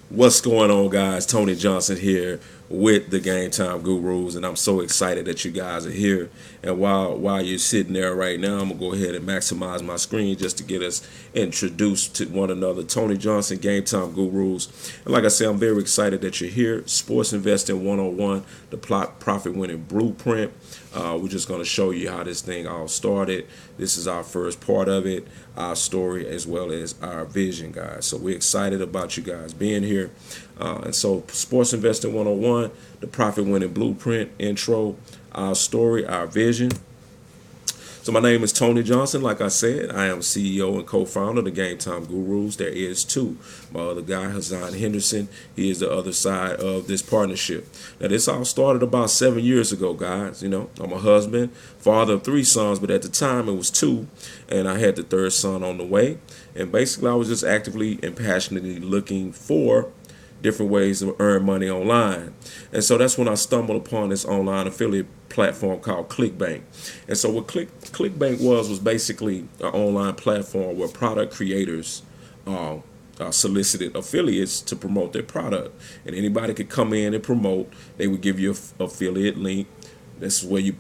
What's going on, guys? Tony Johnson here with the Game Time Gurus, and I'm so excited that you guys are here. And while you're sitting there right now, I'm gonna go ahead and maximize my screen just to get us introduced to one another. Tony Johnson, Game Time Gurus, and like I said, I'm very excited that you're here. Sports Investing 101, the profit winning blueprint. We're just going to show you how this thing all started. This is our first part of it, our story, as well as our vision, guys. So we're excited about you guys being here. And so Sports Investing 101, the profit winning blueprint, intro, our story, our vision. So my name is Tony Johnson. Like I said, I am CEO and co-founder of the Game Time Gurus. There is two. My other guy, Hassan Henderson, he is the other side of this partnership. Now, this all started about 7 years ago, guys. You know, I'm a husband, father of 3 sons, but at the time it was 2, and I had the 3rd son on the way. And basically, I was just actively and passionately looking for different ways to earn money online. And so that's when I stumbled upon this online affiliate platform called ClickBank. And so what ClickBank was basically an online platform where product creators solicited affiliates to promote their product. And anybody could come in and promote. They would give you an affiliate link. This is where you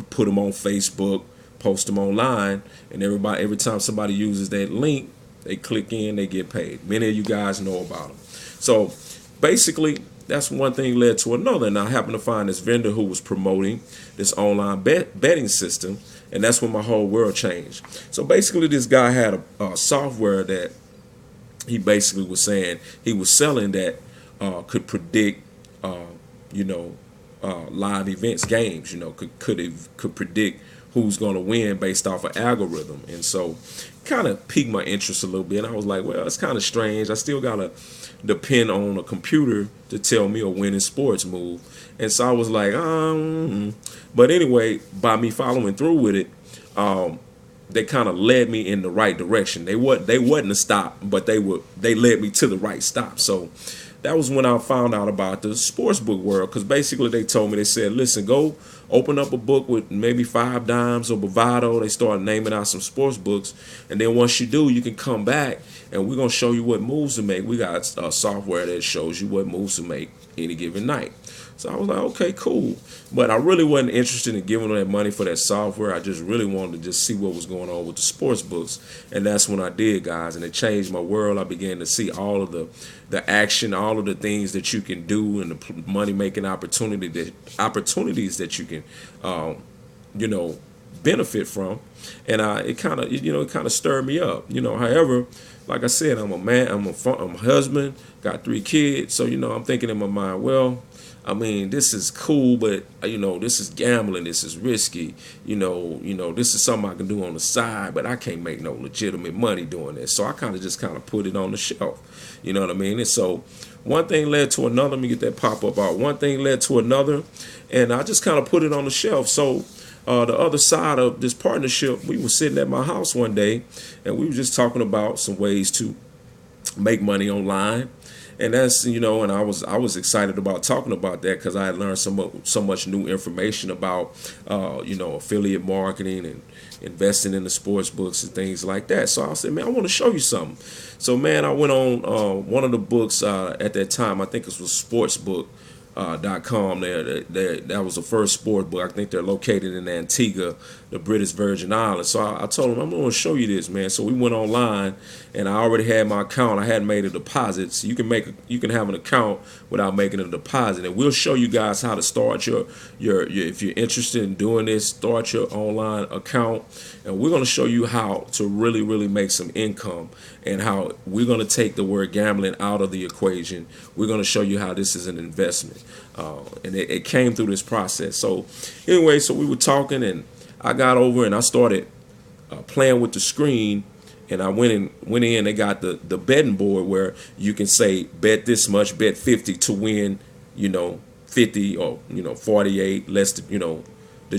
put them on Facebook, post them online, and every time somebody uses that link, they click in, they get paid. Many of you guys know about them. So basically, that's one thing led to another, and I happened to find this vendor who was promoting this online betting system, and that's when my whole world changed. So basically, this guy had a software that he basically was saying he was selling that could predict, live events, games. Could predict who's going to win based off an algorithm, and so kind of piqued my interest a little bit. And I was like, well, it's kind of strange. I still gotta depend on a computer to tell me a winning sports move, and so I was like, but anyway, by me following through with it, they kind of led me in the right direction. They wasn't a stop, but they led me to the right stop. So that was when I found out about the sports book world, because basically they told me, they said, listen, go open up a book with maybe 5 dimes or Bovado. They started naming out some sports books, and then once you do, you can come back and we're gonna show you what moves to make. We got software that shows you what moves to make any given night. So I was like, okay, cool. But I really wasn't interested in giving them that money for that software. I just really wanted to just see what was going on with the sports books. And that's when I did, guys. And it changed my world. I began to see all of the action, all of the things that you can do, and the money-making opportunities that you can, benefit from. And it kind of stirred me up. However, like I said, I'm a man, I'm a husband, got 3 kids. So, I'm thinking in my mind, well, I mean, this is cool, but this is gambling. This is risky. This is something I can do on the side, but I can't make no legitimate money doing this. So I kind of put it on the shelf. You know what I mean? And so one thing led to another. Let me get that pop up out. One thing led to another, and I just kind of put it on the shelf. So the other side of this partnership, we were sitting at my house one day, and we were just talking about some ways to make money online. And that's, and I was excited about talking about that, because I had learned so much new information about affiliate marketing and investing in the sports books and things like that. So I said, man, I want to show you something. So man, I went on one of the books at that time. I think it was sportsbook.com. That was the first sport book. I think they're located in Antigua, the British Virgin Islands. So I told him, I'm going to show you this, man. So we went online, and I already had my account. I hadn't made a deposit. So you can have an account without making a deposit, and we'll show you guys how to start your if you're interested in doing this, start your online account, and we're going to show you how to really make some income, and how we're going to take the word gambling out of the equation. We're going to show you how this is an investment, and it came through this process. So anyway, so we were talking, and I got over and I started playing with the screen, and I went in. They got the betting board where you can say bet this much, bet 50 to win, 50 or 48 less the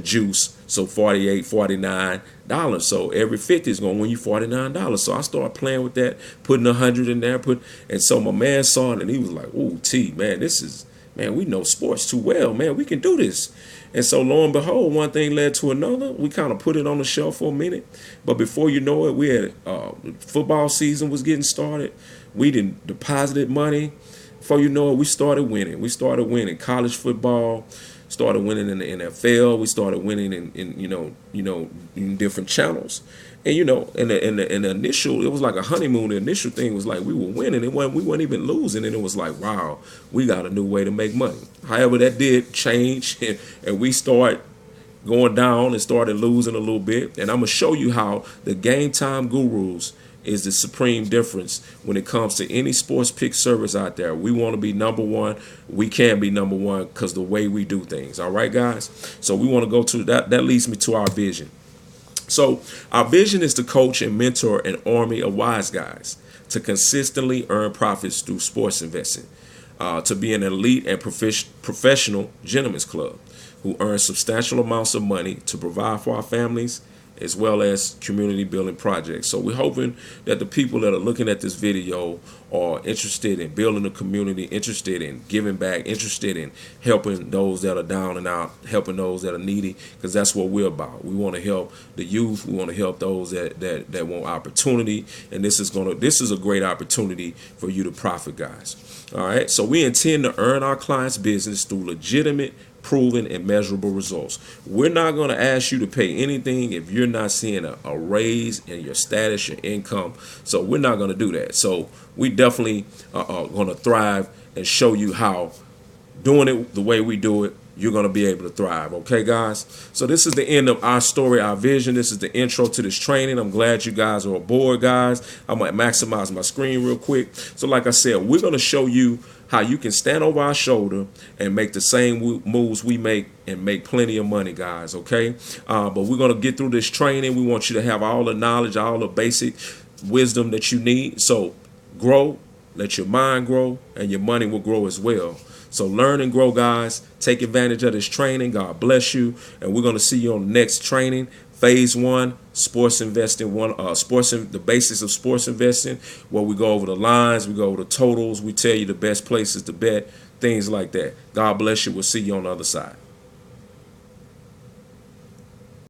juice, so $48-$49. So every 50 is gonna win you $49. So I started playing with that, putting 100 in there, and so my man saw it, and he was like, "Ooh, T, man, we know sports too well, man. We can do this." And so lo and behold, one thing led to another. We kind of put it on the shelf for a minute, but before you know it, we had football season was getting started. We didn't deposited money, before you know it, we started winning. We started winning college football, started winning in the NFL. We started winning in in different channels. And in the initial, it was like a honeymoon. The initial thing was like we were winning, and we weren't even losing, and it was like, wow, we got a new way to make money. However, that did change, and we start going down and started losing a little bit. And I'm gonna show you how the Game Time Gurus is the supreme difference when it comes to any sports pick service out there. We want to be number one. We can be number one because the way we do things. All right, guys. So we want to go to that. That leads me to our vision. So our vision is to coach and mentor an army of wise guys to consistently earn profits through sports investing, to be an elite and professional gentlemen's club who earn substantial amounts of money to provide for our families as well as community building projects. So we're hoping that the people that are looking at this video are interested in building a community, interested in giving back, interested in helping those that are down and out, helping those that are needy, because that's what we're about. We want to help the youth. We want to help those that want opportunity, and this is a great opportunity for you to profit, guys. All right, so we intend to earn our clients' business through legitimate, proven, and measurable results. We're not going to ask you to pay anything if you're not seeing a raise in your status, your income. So we're not going to do that. So we definitely are going to thrive and show you how doing it the way we do it, you're going to be able to thrive. Okay, guys? So this is the end of our story, our vision. This is the intro to this training. I'm glad you guys are aboard, guys. I'm going to maximize my screen real quick. So like I said, we're going to show you how you can stand over our shoulder and make the same moves we make and make plenty of money, guys, okay? But we're going to get through this training. We want you to have all the knowledge, all the basic wisdom that you need. So grow, let your mind grow, and your money will grow as well. So learn and grow, guys. Take advantage of this training. God bless you. And we're going to see you on the next training. Phase 1, sports investing, the basics of sports investing, where we go over the lines, we go over the totals, we tell you the best places to bet, things like that. God bless you. We'll see you on the other side.